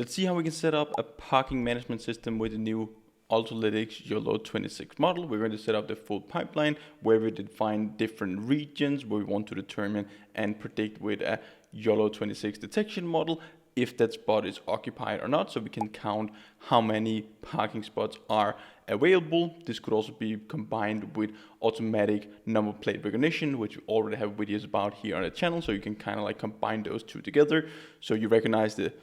Let's see how we can set up a parking management system with the new Ultralytics YOLO26 model. We're going to set up the full pipeline where we define different regions where we want to determine and predict with a YOLO26 detection model if that spot is occupied or not, so we can count how many parking spots are available. This could also be combined with automatic number plate recognition, which we already have videos about here on the channel, so you can kind of like combine those two together. So you recognize the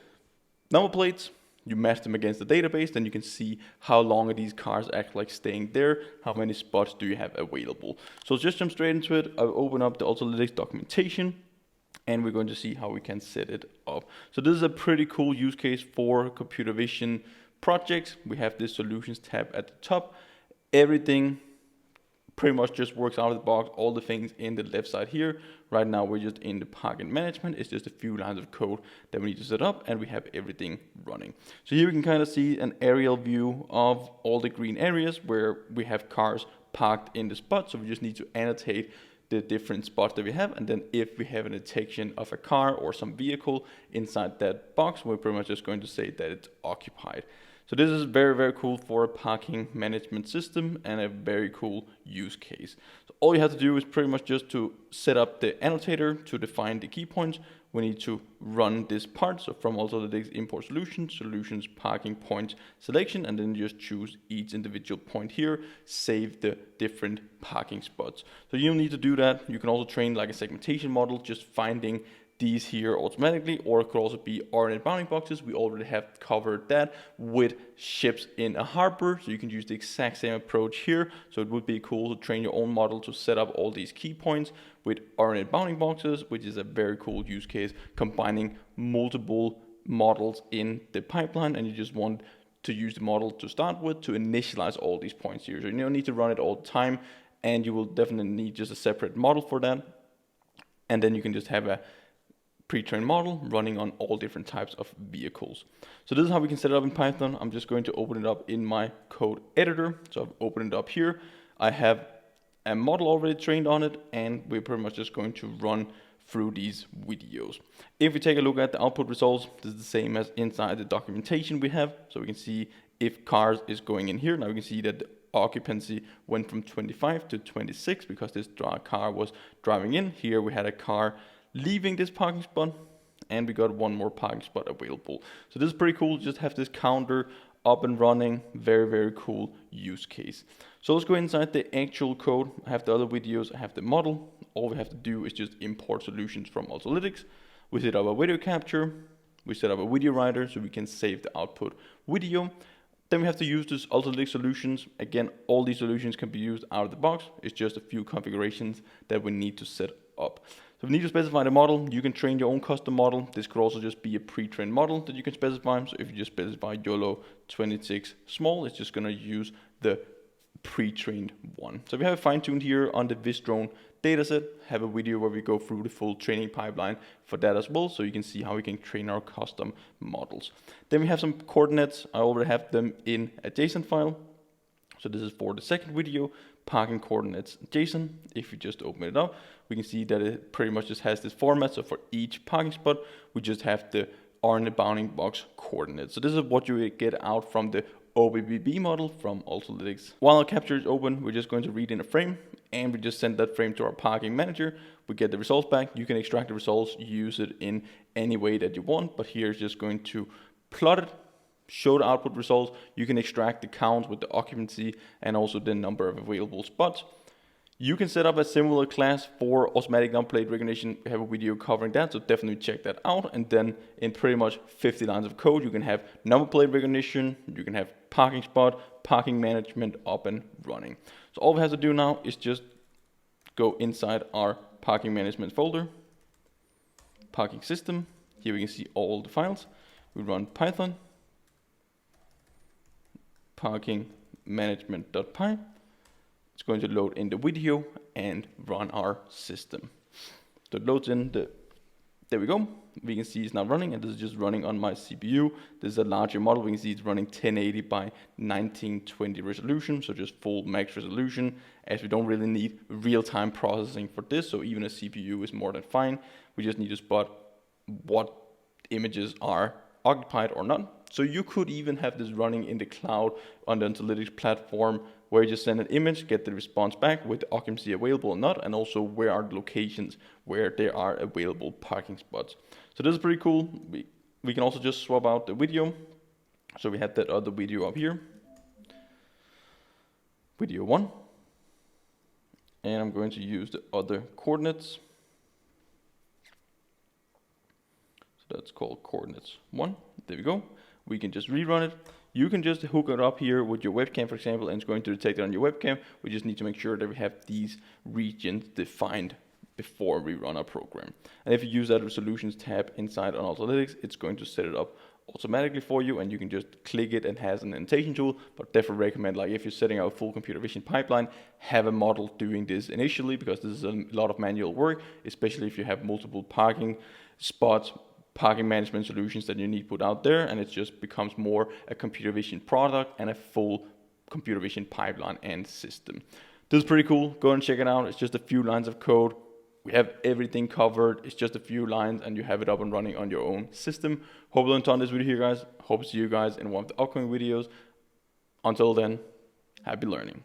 number plates, you match them against the database, then you can see how long are these cars actually like staying there, how many spots do you have available. So let's just jump straight into it. I'll open up the Ultralytics documentation and we're going to see how we can set it up. So this is a pretty cool use case for computer vision projects. We have this solutions tab at the top. Everything pretty much just works out of the box, all the things in the left side here. Right now we're just in the parking management. It's just a few lines of code that we need to set up and we have everything running. So here we can kind of see an aerial view of all the green areas where we have cars parked in the spot. So we just need to annotate the different spots that we have, and then if we have a detection of a car or some vehicle inside that box, we're pretty much just going to say that it's occupied. So this is very, very cool for a parking management system and a very cool use case. So all you have to do is pretty much just to set up the annotator to define the key points. We need to run this part. So from Ultralytics import solutions, parking point selection, and then just choose each individual point here, save the different parking spots. So you don't need to do that. You can also train like a segmentation model, just finding these here automatically, or it could also be RNA bounding boxes. We already have covered that with ships in a harbor, so you can use the exact same approach here. So it would be cool to train your own model to set up all these key points with RNA bounding boxes, which is a very cool use case, combining multiple models in the pipeline, and you just want to use the model to start with to initialize all these points here. So you don't need to run it all the time, and you will definitely need just a separate model for that. And then you can just have a pre-trained model running on all different types of vehicles. So this is how we can set it up in Python. I'm just going to open it up in my code editor. So I've opened it up here. I have a model already trained on it, and we're pretty much just going to run through these videos. If we take a look at the output results, this is the same as inside the documentation we have. So we can see if cars is going in here. Now we can see that the occupancy went from 25 to 26 because this car was driving in. Here we had a car leaving this parking spot, and we got one more parking spot available. So this is pretty cool. Just have this counter up and running. Very, very cool use case. So let's go inside the actual code. I have the other videos. I have the model. All we have to do is just import solutions from Ultralytics. We set up a video capture. We set up a video writer so we can save the output video. Then we have to use this Ultralytics solutions. Again, all these solutions can be used out of the box. It's just a few configurations that we need to set up. So we need to specify the model. You can train your own custom model. This could also just be a pre-trained model that you can specify. So if you just specify YOLO26 small, it's just going to use the pre-trained one. So we have it fine-tuned here on the Visdrone dataset. Have a video where we go through the full training pipeline for that as well, so you can see how we can train our custom models. Then we have some coordinates. I already have them in a JSON file. So this is for the second video, parking coordinates JSON. If you just open it up, we can see that it pretty much just has this format. So for each parking spot, we just have the RNA bounding box coordinates. So this is what you get out from the OBBB model from Ultralytics. While our capture is open, we're just going to read in a frame, and we just send that frame to our parking manager. We get the results back. You can extract the results, use it in any way that you want, but here is just going to plot it, show the output results. You can extract the count with the occupancy and also the number of available spots. You can set up a similar class for automatic number plate recognition. We have a video covering that, so definitely check that out. And then in pretty much 50 lines of code, you can have number plate recognition, you can have parking spot, parking management up and running. So all we have to do now is just go inside our parking management folder, parking system. Here we can see all the files. We run Python, parking management.py. It's going to load in the video and run our system. So it loads in there we go. We can see it's now running, and this is just running on my CPU. This is a larger model. We can see it's running 1080 by 1920 resolution, so just full max resolution, as we don't really need real-time processing for this, so even a CPU is more than fine. We just need to spot what images are occupied or not. So you could even have this running in the cloud on the Ultralytics platform, where you just send an image, get the response back with the occupancy available or not, and also where are the locations where there are available parking spots. So this is pretty cool. We can also just swap out the video. So we have that other video up here, video 1, and I'm going to use the other coordinates. So that's called coordinates 1. There we go. We can just rerun it. You can just hook it up here with your webcam, for example, and it's going to detect it on your webcam. We just need to make sure that we have these regions defined before we run our program. And if you use that resolutions tab inside on Ultralytics, it's going to set it up automatically for you, and you can just click it and has an annotation tool. But definitely recommend, like if you're setting out a full computer vision pipeline, have a model doing this initially, because this is a lot of manual work, especially if you have multiple parking spots, parking management solutions that you need put out there, and it just becomes more a computer vision product and a full computer vision pipeline and system. This is pretty cool. Go and check it out. It's just a few lines of code. We have everything covered. It's just a few lines and you have it up and running on your own system. Hope you enjoyed this video here, guys. Hope to see you guys in one of the upcoming videos. Until then, happy learning.